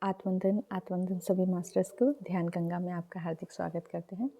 आत्मवंदन सभी मास्टर्स को ध्यान गंगा में आपका हार्दिक स्वागत करते हैं।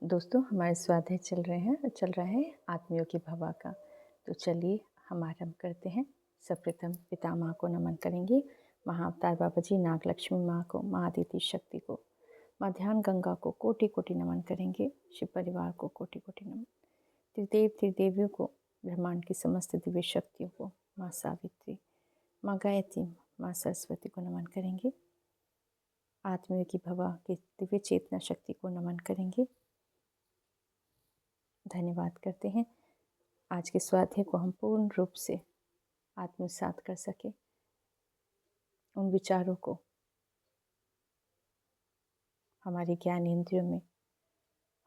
दोस्तों, हमारे स्वाध्याय चल रहा है आत्मयोगी भवा का। तो चलिए हम आरंभ करते हैं। सर्वप्रथम पितामह को नमन करेंगे, महाअवतार बाबा जी, नागलक्ष्मी माँ को, माँ आदित्य शक्ति को, माँ ध्यान गंगा को कोटि कोटि नमन करेंगे, शिव परिवार को कोटि कोटि नमन, त्रिदेव त्रिदेवियों को, ब्रह्मांड की समस्त दिव्य शक्तियों को, माँ सावित्री, माँ गायत्री, माँ सरस्वती को नमन करेंगे। आत्मयोगी भवा की दिव्य चेतना शक्ति को नमन करेंगे। धन्यवाद करते हैं। आज के स्वाध्याय को हम पूर्ण रूप से आत्मसात कर सके, उन विचारों को हमारे ज्ञान इंद्रियों में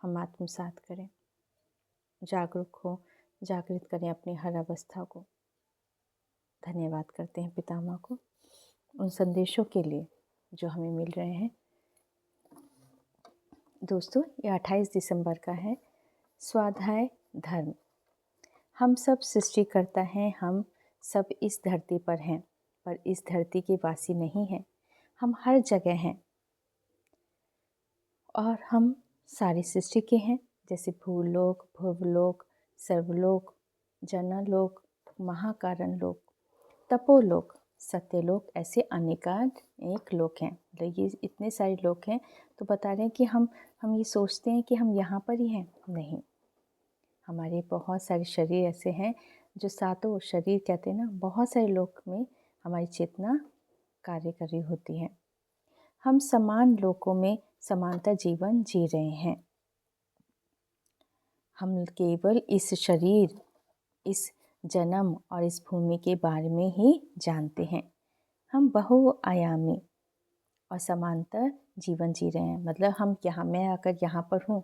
हम आत्मसात करें, जागरूक हो, जागृत करें अपनी हर अवस्था को। धन्यवाद करते हैं पितामह को उन संदेशों के लिए जो हमें मिल रहे हैं। दोस्तों, ये 28 दिसंबर का है। स्वाध्याय धर्म। हम सब सृष्टिकर्ता हैं, हम सब इस धरती पर हैं, पर इस धरती के वासी नहीं हैं। हम हर जगह हैं और हम सारी सृष्टि के हैं, जैसे भूलोक, भुवलोक, सर्वलोक, जनलोक, महाकारण लोक, तपोलोक, सत्यलोक, ऐसे अनेक लोक हैं। मतलब ये इतने सारे लोक हैं। तो बता रहे हैं कि हम ये सोचते हैं कि हम यहाँ पर ही हैं। नहीं, हमारे बहुत सारे शरीर ऐसे हैं जो सातों शरीर कहते हैं ना, बहुत सारे लोक में हमारी चेतना कार्य कर रही होती है। हम समान लोकों में समानता जीवन जी रहे हैं। हम केवल इस शरीर, इस जन्म और इस भूमि के बारे में ही जानते हैं। हम बहुआयामी और समांतर जीवन जी रहे हैं। मतलब मैं अगर यहाँ पर हूँ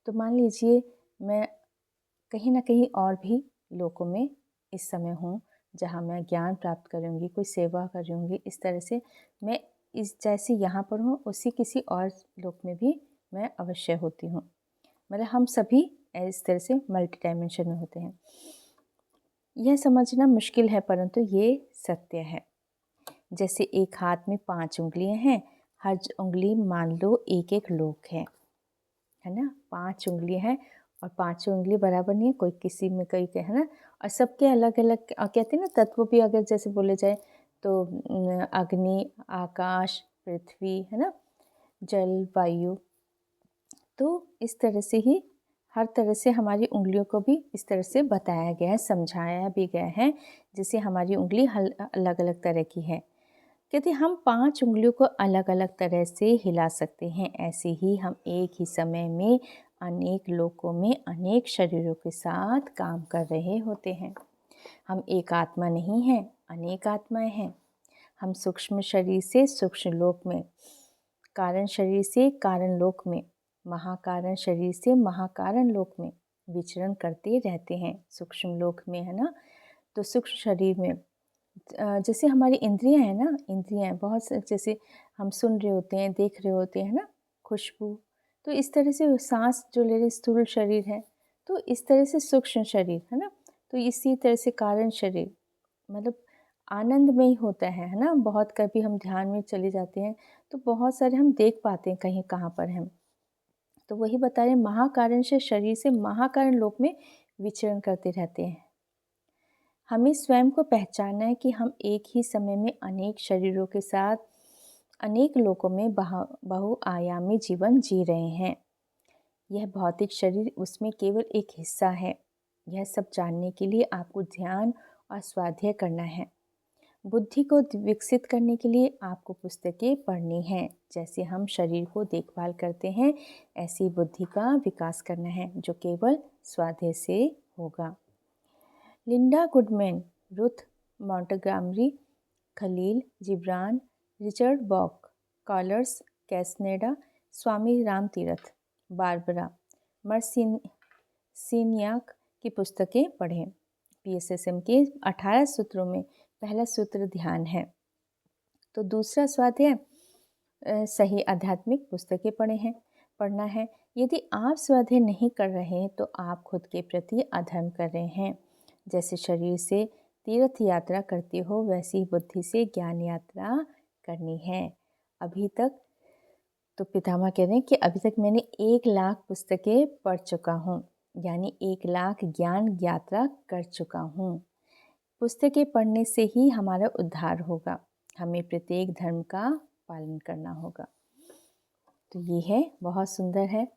तो मान लीजिए मैं कहीं ना कहीं और भी लोकों में इस समय हूँ जहाँ मैं ज्ञान प्राप्त करूँगी, कोई सेवा करूँगी। इस तरह से मैं इस जैसे यहाँ पर हूँ उसी किसी और लोक में भी मैं अवश्य होती हूँ। मतलब हम सभी इस तरह से मल्टी डायमेंशन में होते हैं। यह समझना मुश्किल है, परंतु ये सत्य है। जैसे एक हाथ में 5 उंगलियां हैं, हर उंगली मान लो एक एक लोक है ना। 5 उंगलियां हैं और 5 उंगली बराबर नहीं है, कोई किसी में कई के है ना। और सबके अलग अलग कहते हैं ना तत्व भी, अगर जैसे बोले जाए तो अग्नि, आकाश, पृथ्वी है ना, जल, वायु। तो इस तरह से ही हर तरह से हमारी उंगलियों को भी इस तरह से बताया गया है, समझाया भी गया है, जैसे हमारी उंगली अलग अलग तरह की है। कहते हम 5 उंगलियों को अलग अलग तरह से हिला सकते हैं। ऐसे ही हम एक ही समय में अनेक लोकों में अनेक शरीरों के साथ काम कर रहे होते हैं। हम एक आत्मा नहीं हैं, अनेक आत्माएं हैं। हम सूक्ष्म शरीर से सूक्ष्म लोक में, कारण शरीर से कारण लोक में, महाकारण शरीर से महाकारण लोक में विचरण करते रहते हैं। सूक्ष्म लोक में है ना, तो सूक्ष्म शरीर में जैसे हमारी इंद्रियां हैं ना, इंद्रियां बहुत जैसे हम सुन रहे होते हैं, देख रहे होते हैं ना, खुशबू। तो इस तरह से सांस जो ले रहे स्थूल शरीर है, तो इस तरह से सूक्ष्म शरीर है ना। तो इसी तरह से कारण शरीर मतलब आनंद में ही होता है ना। बहुत कभी हम ध्यान में चले जाते हैं तो बहुत सारे हम देख पाते हैं कहीं कहाँ पर हम। तो वही बता रहे हैं, महाकारण से शरीर से महाकारण लोक में विचरण करते रहते हैं। हमें स्वयं को पहचानना है कि हम एक ही समय में अनेक शरीरों के साथ अनेक लोकों में बहुआयामी जीवन जी रहे हैं। यह भौतिक शरीर उसमें केवल एक हिस्सा है। यह सब जानने के लिए आपको ध्यान और स्वाध्याय करना है। बुद्धि को विकसित करने के लिए आपको पुस्तकें पढ़नी हैं। जैसे हम शरीर को देखभाल करते हैं, ऐसी बुद्धि का विकास करना है, जो केवल स्वाध्याय से होगा। Linda Goodman, Ruth Montgomery, Khalil Gibran, Richard Bach, Carlos Castaneda, Swami Ramtirtha, Barbara Marciniak की पुस्तकें पढ़ें। PSSM के 18 सूत्रों में पहला सूत्र ध्यान है। तो दूसरा स्वाध्याय सही आध्यात्मिक पुस्तकें पढ़ना है। यदि आप स्वाध्याय नहीं कर रहे हैं तो आप खुद के प्रति अधर्म कर रहे हैं। जैसे शरीर से तीर्थ यात्रा करते हो, वैसी ही बुद्धि से ज्ञान यात्रा करनी है। अभी तक तो पितामह कह रहे हैं कि अभी तक मैंने 1 लाख पुस्तकें पढ़ चुका हूँ, यानी 1 लाख ज्ञान यात्रा कर चुका हूँ। पुस्तकें पढ़ने से ही हमारा उद्धार होगा। हमें प्रत्येक धर्म का पालन करना होगा। तो ये है, बहुत सुंदर है।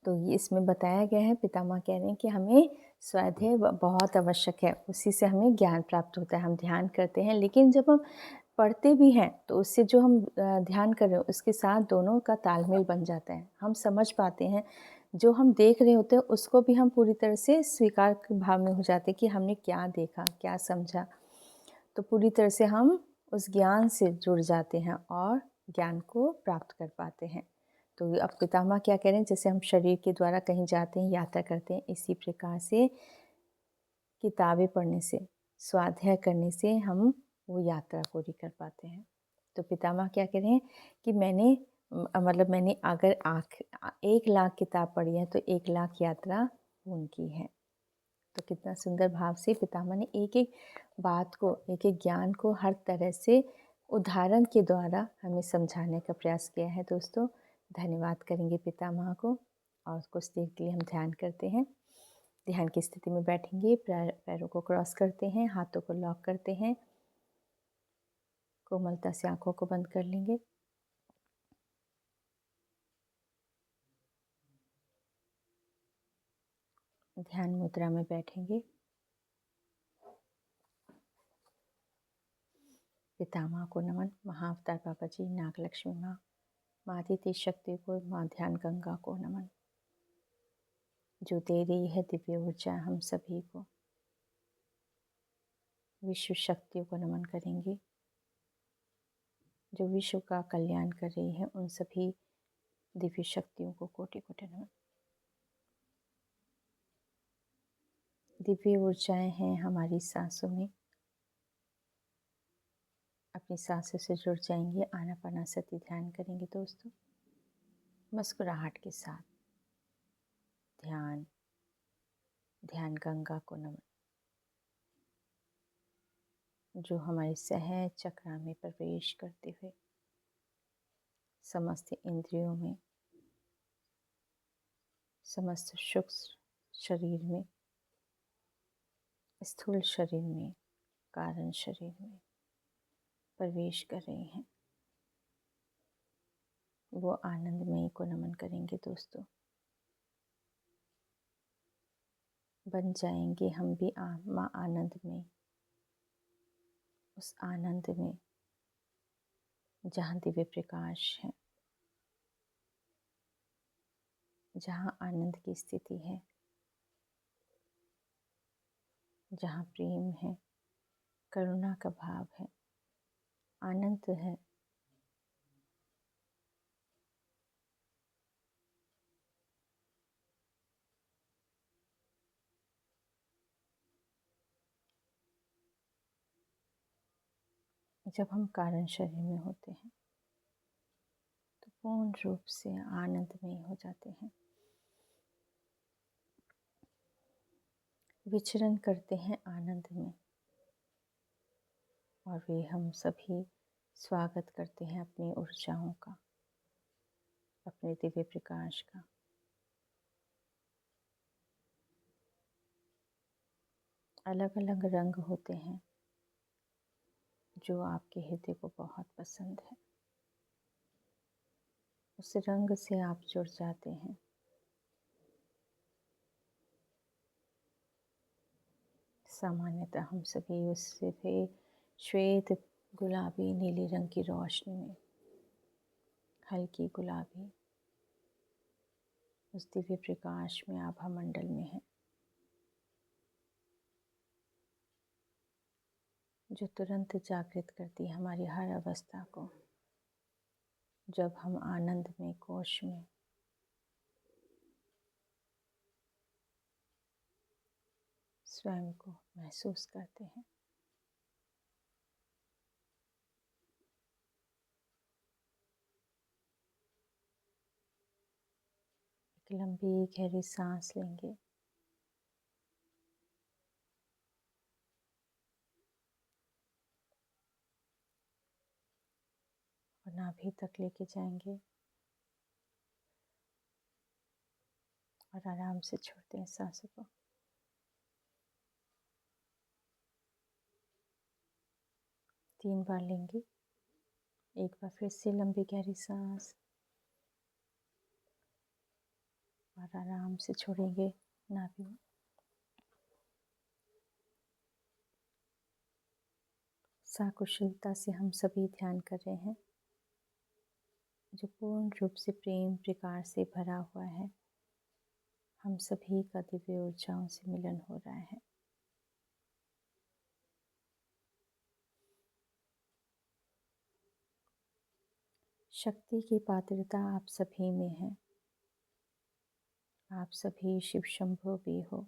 तो ये इसमें बताया गया है, पितामह कह रहे हैं कि हमें स्वाध्याय बहुत आवश्यक है, उसी से हमें ज्ञान प्राप्त होता है। हम ध्यान करते हैं, लेकिन जब हम पढ़ते भी हैं तो उससे जो हम ध्यान कर रहे हैं उसके साथ दोनों का तालमेल बन जाता है। हम समझ पाते हैं, जो हम देख रहे होते हैं उसको भी हम पूरी तरह से स्वीकार के भाव में हो जाते हैं कि हमने क्या देखा, क्या समझा। तो पूरी तरह से हम उस ज्ञान से जुड़ जाते हैं और ज्ञान को प्राप्त कर पाते हैं। तो अब पितामह क्या कह रहे हैं, जैसे हम शरीर के द्वारा कहीं जाते हैं, यात्रा करते हैं, इसी प्रकार से किताबें पढ़ने से, स्वाध्याय करने से हम वो यात्रा पूरी कर पाते हैं। तो पितामह क्या कह रहे हैं कि मैंने अगर 1 लाख किताब पढ़ी है तो 1 लाख यात्रा पूर्ण की है। तो कितना सुंदर भाव से पितामह ने एक एक बात को, एक एक ज्ञान को हर तरह से उदाहरण के द्वारा हमें समझाने का प्रयास किया है। दोस्तों, धन्यवाद करेंगे पितामह को। और कुछ देर के लिए हम ध्यान करते हैं। ध्यान की स्थिति में बैठेंगे, पैरों को क्रॉस करते हैं, हाथों को लॉक करते हैं, कोमलता से आंखों को बंद कर लेंगे। ध्यान मुद्रा में बैठेंगे। पितामह को नमन, महाअवतार बाबा जी, नागलक्ष्मी माँ, माँ आदित्य शक्ति को, माँ ध्यान गंगा को नमन, जो दे रही है दिव्य ऊर्जा हम सभी को। विश्व शक्तियों को नमन करेंगे, जो विश्व का कल्याण कर रही है, उन सभी दिव्य शक्तियों को कोटि कोटि नमन। दिव्य ऊर्जाएं हैं हमारी सांसों में, अपनी सांसों से जुड़ जाएंगे। आनापानासति ध्यान करेंगे दोस्तों, मुस्कुराहट के साथ। ध्यान गंगा को नमन, जो हमारे सहज चक्रा में प्रवेश करते हुए समस्त इंद्रियों में, समस्त सूक्ष्म शरीर में, स्थूल शरीर में, कारण शरीर में प्रवेश कर रहे हैं। वो आनंदमयी को नमन करेंगे दोस्तों। बन जाएंगे हम भी माँ आनंद में, उस आनंद में जहाँ दिव्य प्रकाश है, जहाँ आनंद की स्थिति है, जहाँ प्रेम है, करुणा का भाव है, आनंद है। जब हम कारण शरीर में होते हैं तो पूर्ण रूप से आनंदमय हो जाते हैं, विचरण करते हैं आनंद में। और वे हम सभी स्वागत करते हैं अपनी ऊर्जाओं का, अपने दिव्य प्रकाश का। अलग अलग रंग होते हैं जो आपके हृदय को बहुत पसंद है, उस रंग से आप जुड़ जाते हैं। सामान्यतः हम सभी उससे श्वेत, गुलाबी, नीली रंग की रोशनी में, हल्की गुलाबी, उस दिव्य प्रकाश में, आभा मंडल में है, जो तुरंत जागृत करती है हमारी हर अवस्था को। जब हम आनंद में, कोश में स्वयं को महसूस करते हैं। एक लंबी गहरी सांस लेंगे। नाभि तक लेके जाएंगे और आराम से छोड़ते हैं सांसों को। तीन बार लेंगे। एक बार फिर से लंबी गहरी सांस और आराम से छोड़ेंगे नाभि में। साकुशलता से हम सभी ध्यान कर रहे हैं, जो पूर्ण रूप से प्रेम प्रकाश से भरा हुआ है। हम सभी का दिव्य ऊर्जाओं से मिलन हो रहा है। शक्ति की पात्रता आप सभी में है। आप सभी शिव शंभु भी हो,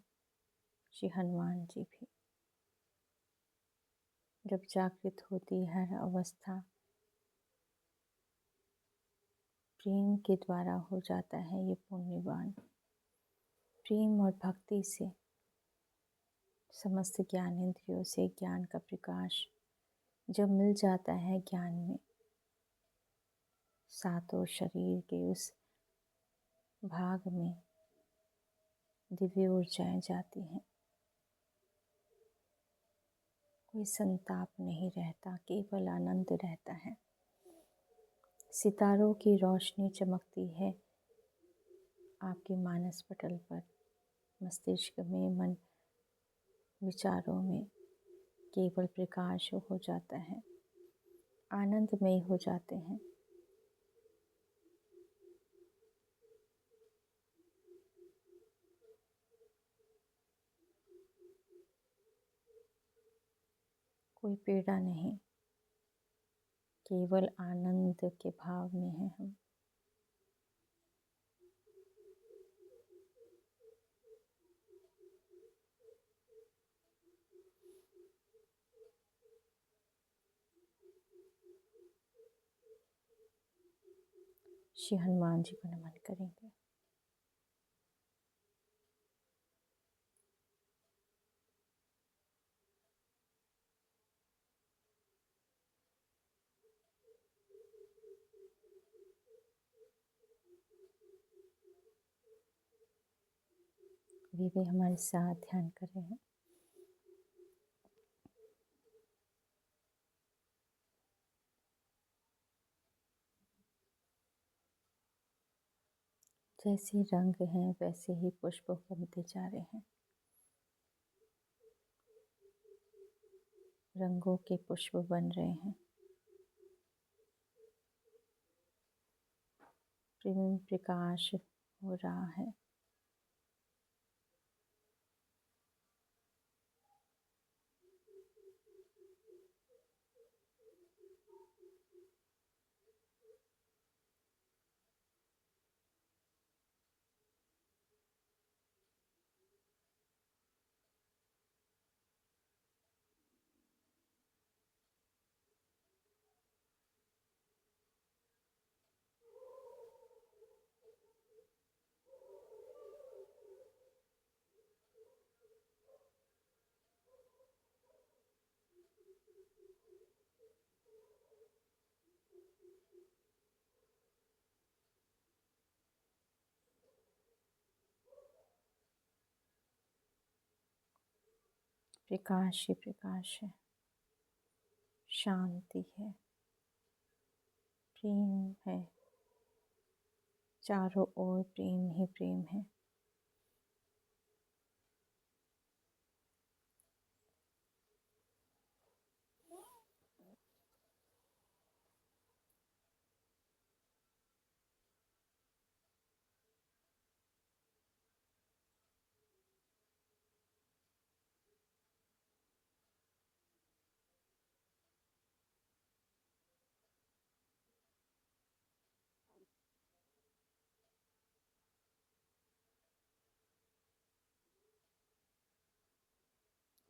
श्री हनुमान जी भी। जब जागृत होती हर अवस्था प्रेम के द्वारा हो जाता है ये पुण्यवान। प्रेम और भक्ति से समस्त ज्ञान इंद्रियों से ज्ञान का प्रकाश जब मिल जाता है ज्ञान में, सातों शरीर के उस भाग में दिव्य ऊर्जाएं जाती हैं। कोई संताप नहीं रहता, केवल आनंद रहता है। सितारों की रोशनी चमकती है आपके मानस पटल पर, मस्तिष्क में, मन विचारों में केवल प्रकाश हो जाता है, आनंदमय हो जाते हैं। कोई पीड़ा नहीं, केवल आनंद के भाव में हैं हम। श्री हनुमान जी को नमन करेंगे। वे भी हमारे साथ ध्यान कर रहे हैं। जैसे रंग हैं वैसे ही पुष्प बनते जा रहे हैं। रंगों के पुष्प बन रहे हैं। प्रेम प्रकाश हो रहा है। प्रकाश ही प्रकाश है, शांति है, प्रेम है। चारों ओर प्रेम ही प्रेम है।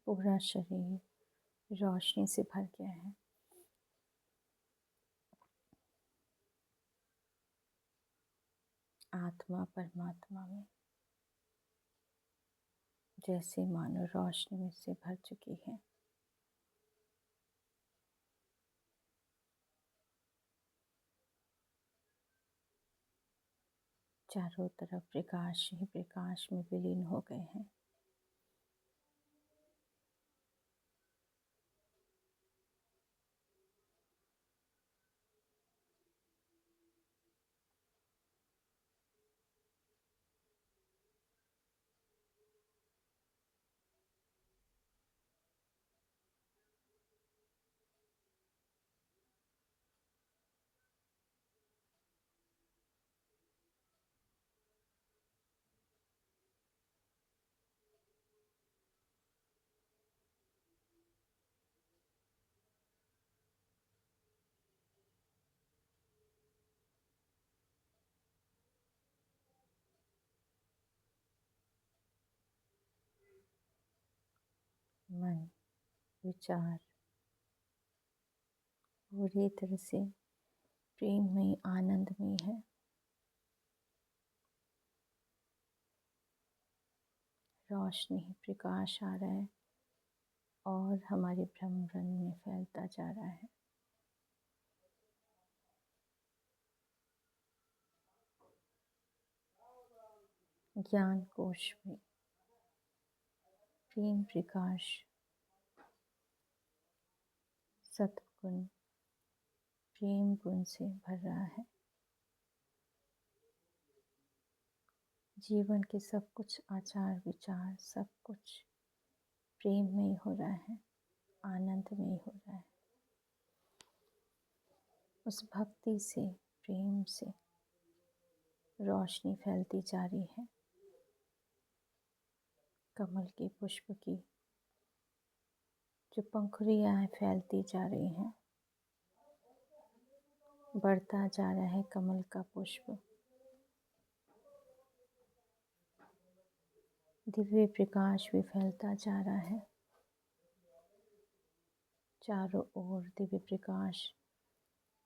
पूरा शरीर रोशनी से भर गया है। आत्मा परमात्मा में जैसे मानो रोशनी में से भर चुकी है। चारों तरफ प्रकाश ही प्रकाश में विलीन हो गए हैं। मन, विचार पूरी तरह से प्रेम में, आनंद में है। रोशनी, प्रकाश आ रहा है और हमारे ब्रह्मांड में फैलता जा रहा है। ज्ञान कोश में प्रेम प्रकाश, सत्गुण, प्रेम गुण से भर रहा है। जीवन के सब कुछ आचार विचार सब कुछ प्रेम में ही हो रहा है, आनंद में ही हो रहा है। उस भक्ति से, प्रेम से रोशनी फैलती जा रही है। कमल के पुष्प की जो पंखुड़ियाँ फैलती जा रही हैं, बढ़ता जा रहा है कमल का पुष्प। दिव्य प्रकाश भी फैलता जा रहा है। चारों ओर दिव्य प्रकाश,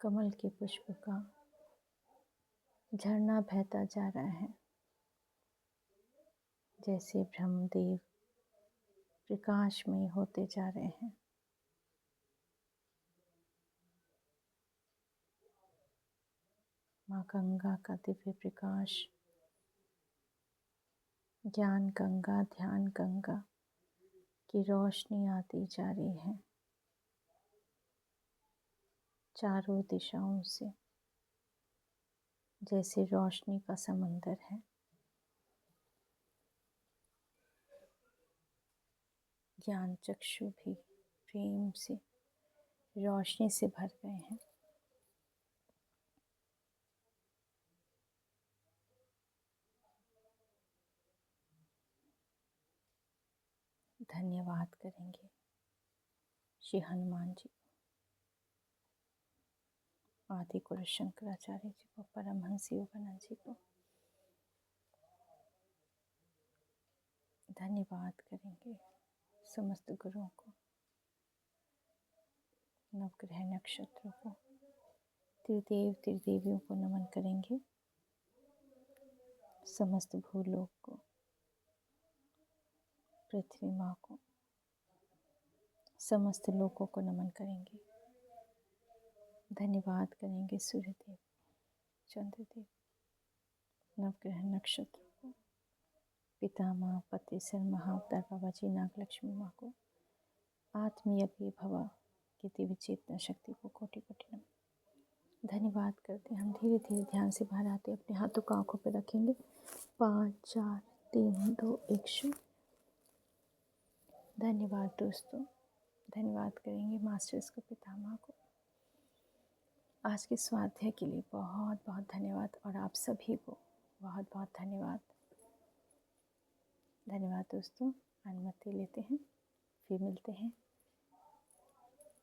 कमल के पुष्प का झरना बहता जा रहा है। जैसे ब्रह्मदेव प्रकाशमय होते जा रहे हैं। माँ गंगा का दिव्य प्रकाश, ज्ञान गंगा, ध्यान गंगा की रोशनी आती जा रही है चारों दिशाओं से। जैसे रोशनी का समंदर है। ज्ञान चक्षु भी प्रेम से, रोशनी से भर गए हैं। धन्यवाद करेंगे श्री हनुमान जी, आदि गुरु शंकराचार्य जी को, परमहंस योगानंद जी को। धन्यवाद करेंगे समस्त गुरुओं को, नवग्रह नक्षत्रों को, त्रिदेव त्रिदेवियों को नमन करेंगे। समस्त भूलोक को, पृथ्वी माँ को, समस्त लोकों को नमन करेंगे। धन्यवाद करेंगे सूर्यदेव, चंद्रदेव, नवग्रह नक्षत्र को, पिता माँ, पतिसर महाअवतार बाबा जी, नागलक्ष्मी माँ को, आत्मयज्ञ भवा की दिव्य चेतना शक्ति को कोटि कोटि नमन। धन्यवाद करते हैं। हम धीरे धीरे ध्यान से बाहर आते, अपने हाथों को आंखों पर रखेंगे। 5 4 3 2 1 0। धन्यवाद दोस्तों। धन्यवाद करेंगे मास्टर्स को, पितामह को। आज के स्वाध्याय के लिए बहुत बहुत धन्यवाद और आप सभी को बहुत बहुत धन्यवाद। धन्यवाद दोस्तों। अनुमति लेते हैं, फिर मिलते हैं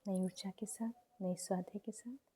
नई ऊर्जा के साथ, नए स्वाध्याय के साथ।